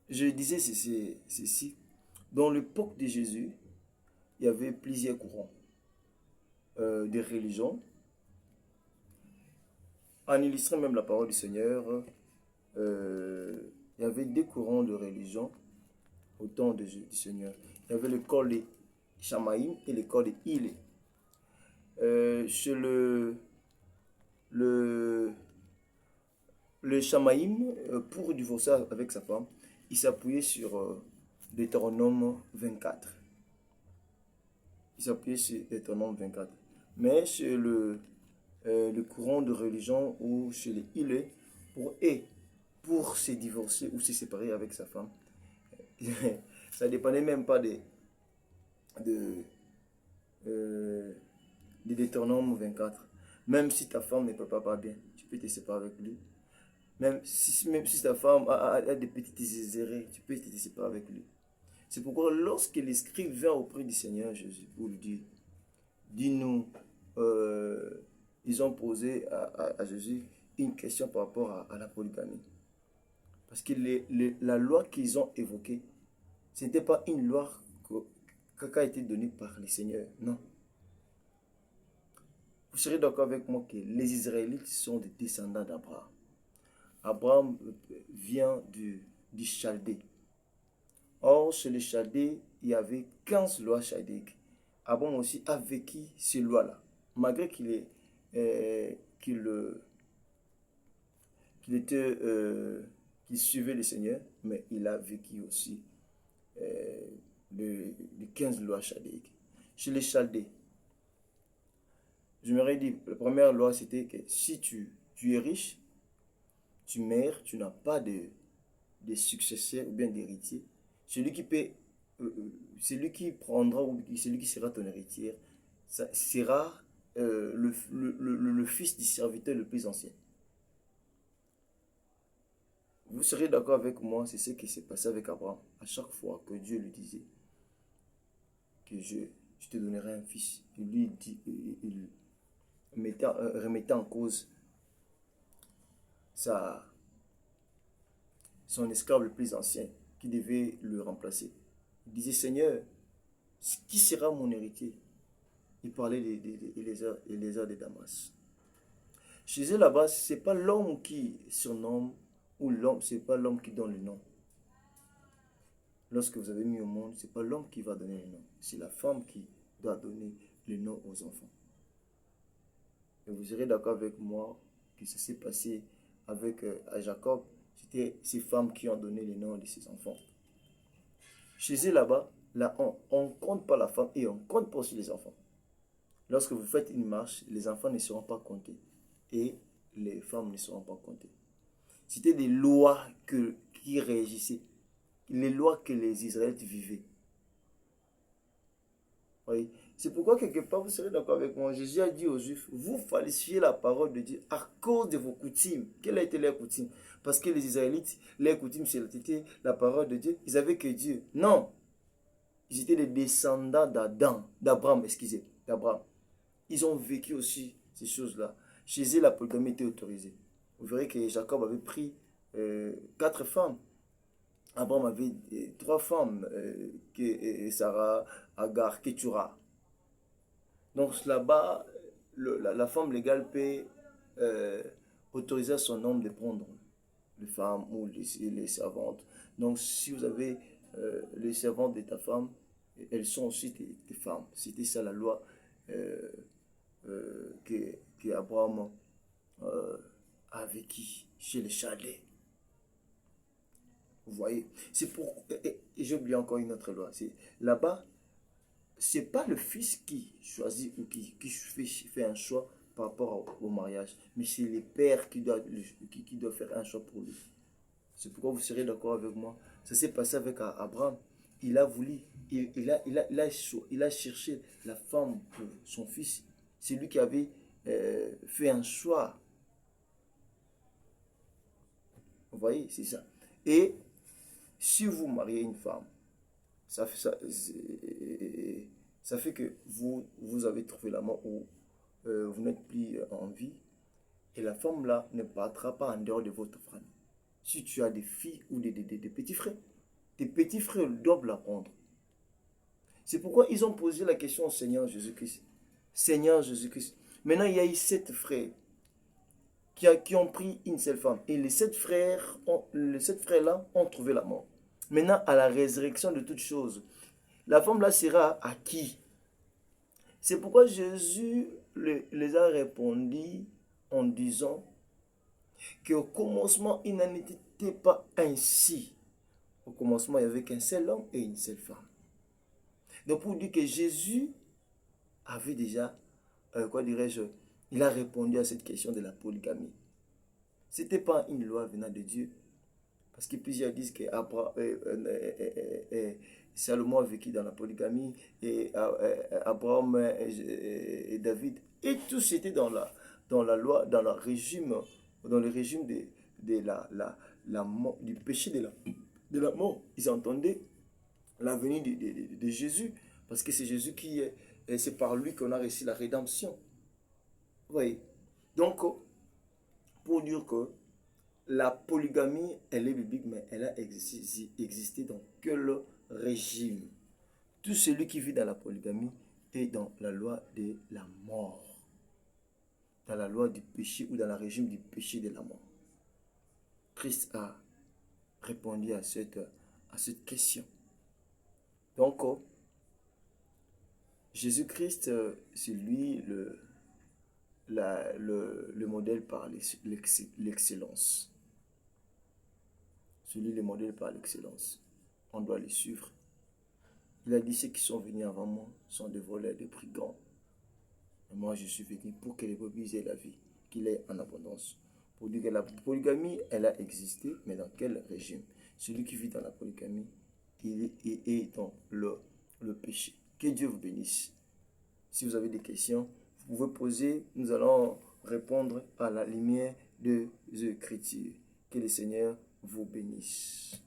Je disais ceci. Dans l'époque de Jésus, il y avait plusieurs courants de religions. En illustrant même la parole du Seigneur, il y avait deux courants de religion au temps du Seigneur. Il y avait l'école de Shamaïm et l'école de Hillel. Chez le, le Shamaïm, pour divorcer avec sa femme, il s'appuyait sur Deutéronome 24. Il s'appuyait sur Deutéronome 24. Mais chez le courant de religion ou chez les Hillel, pour se divorcer ou se séparer avec sa femme, ça dépendait même pas de, euh, de Deutéronome 24. Même si ta femme ne peut pas bien, tu peux te séparer avec lui. Même si ta femme a des petites désirés, tu peux te séparer avec lui. C'est pourquoi lorsque les scribes vint auprès du Seigneur Jésus pour lui dire, dis-nous, ils ont posé à Jésus une question par rapport à la polygamie. Parce que la loi qu'ils ont évoquée, ce n'était pas une loi qui a été donnée par les seigneurs, non. Vous serez d'accord avec moi que les Israélites sont des descendants d'Abraham. Abraham vient du Chaldée. Or, chez les Chaldées, il y avait 15 lois chaldéiques. Abraham aussi a vécu ces lois-là. Malgré qu'il suivait le Seigneur, mais il a vécu aussi euh, les 15 lois chaldéiques. Chez les Chaldées, je m'aurais dit, la première loi, c'était que si tu es riche, tu meurs, tu n'as pas de successeur ou bien d'héritier. Celui qui peut, celui qui prendra ou celui qui sera ton héritier, ça sera le fils du serviteur le plus ancien. Vous serez d'accord avec moi, c'est ce qui s'est passé avec Abraham. À chaque fois que Dieu lui disait que je te donnerai un fils, il remettait en cause sa, son esclave le plus ancien qui devait le remplacer. Il disait, Seigneur, qui sera mon héritier? Il parlait d'Éléazar de Damas. Chez eux là-bas, ce n'est pas l'homme qui surnomme, ou l'homme, ce n'est pas l'homme qui donne le nom. Lorsque vous avez mis au monde, ce n'est pas l'homme qui va donner le nom. C'est la femme qui doit donner le nom aux enfants. Et vous serez d'accord avec moi que ça s'est passé avec Jacob. C'était ces femmes qui ont donné le nom de ses enfants. Chez eux là-bas, là, on ne compte pas la femme et on compte pas aussi les enfants. Lorsque vous faites une marche, les enfants ne seront pas comptés et les femmes ne seront pas comptées. C'était des lois qui régissaient, les lois que les Israélites vivaient. Oui. C'est pourquoi quelque part vous serez d'accord avec moi. Jésus a dit aux Juifs, vous falsifiez la parole de Dieu à cause de vos coutumes. Quelle a été leur coutume? Parce que les Israélites, leur coutume c'était la parole de Dieu. Ils avaient que Dieu. Non. Ils étaient des descendants d'Abraham, excusez, d'Abraham. Ils ont vécu aussi ces choses-là. Chez eux, la polygamie était autorisée. Vous verrez que Jacob avait pris 4 femmes. Abraham avait 3 femmes, Sarah, Agar, Keturah. Donc là-bas, la femme légale peut autoriser à son homme de prendre les femmes ou les servantes. Donc si vous avez les servantes de ta femme, elles sont aussi tes femmes. C'était ça la loi euh, que Abraham euh, a vécu chez les Chaldées. Vous voyez, c'est pour. Et j'ai oublié encore une autre loi. Là-bas, c'est pas le fils qui choisit ou qui fait un choix par rapport au mariage, mais c'est les pères qui doivent faire un choix pour lui. C'est pourquoi vous serez d'accord avec moi. Ça s'est passé avec Abraham. Il a voulu, il a cherché la femme pour son fils. C'est lui qui avait fait un choix. Vous voyez, c'est ça. Et si vous mariez une femme, ça fait, ça fait que vous avez trouvé l'amour ou vous n'êtes plus en vie. Et la femme là ne partira pas en dehors de votre famille. Si tu as des filles ou des petits frères, tes petits frères doivent l'apprendre. C'est pourquoi ils ont posé la question au Seigneur Jésus-Christ. Seigneur Jésus-Christ. Maintenant, il y a eu 7 frères qui ont pris une seule femme. Et les 7 frères-là ont trouvé la mort. Maintenant, à la résurrection de toutes choses, la femme-là sera à qui? C'est pourquoi Jésus les a répondu en disant qu'au commencement, il n'en était pas ainsi. Au commencement, il n'y avait qu'un seul homme et une seule femme. Donc, pour dire que Jésus avait déjà, il a répondu à cette question de la polygamie. Ce n'était pas une loi venant de Dieu. Parce que plusieurs disent que Salomon a vécu dans la polygamie, et Abraham et David, et tous étaient dans la loi, dans le régime du péché de la mort. Ils entendaient la venue de Jésus, parce que c'est Jésus c'est par lui qu'on a reçu la rédemption. Vous voyez? Donc, pour dire que la polygamie, elle est biblique, mais elle a existé dans quel régime? Tout celui qui vit dans la polygamie est dans la loi de la mort, dans la loi du péché ou dans le régime du péché de la mort. Christ a répondu à cette question. Donc, Jésus-Christ, c'est lui le modèle par l'excellence. C'est lui le modèle par l'excellence. On doit le suivre. Il a dit, ceux qui sont venus avant moi sont des voleurs, des brigands. Et moi, je suis venu pour que les brebis aient la vie, qu'il ait en abondance. Pour dire que la polygamie, elle a existé, mais dans quel régime? Celui qui vit dans la polygamie, il est dans le péché. Que Dieu vous bénisse. Si vous avez des questions, vous pouvez poser. Nous allons répondre à la lumière de l'Écriture. Que le Seigneur vous bénisse.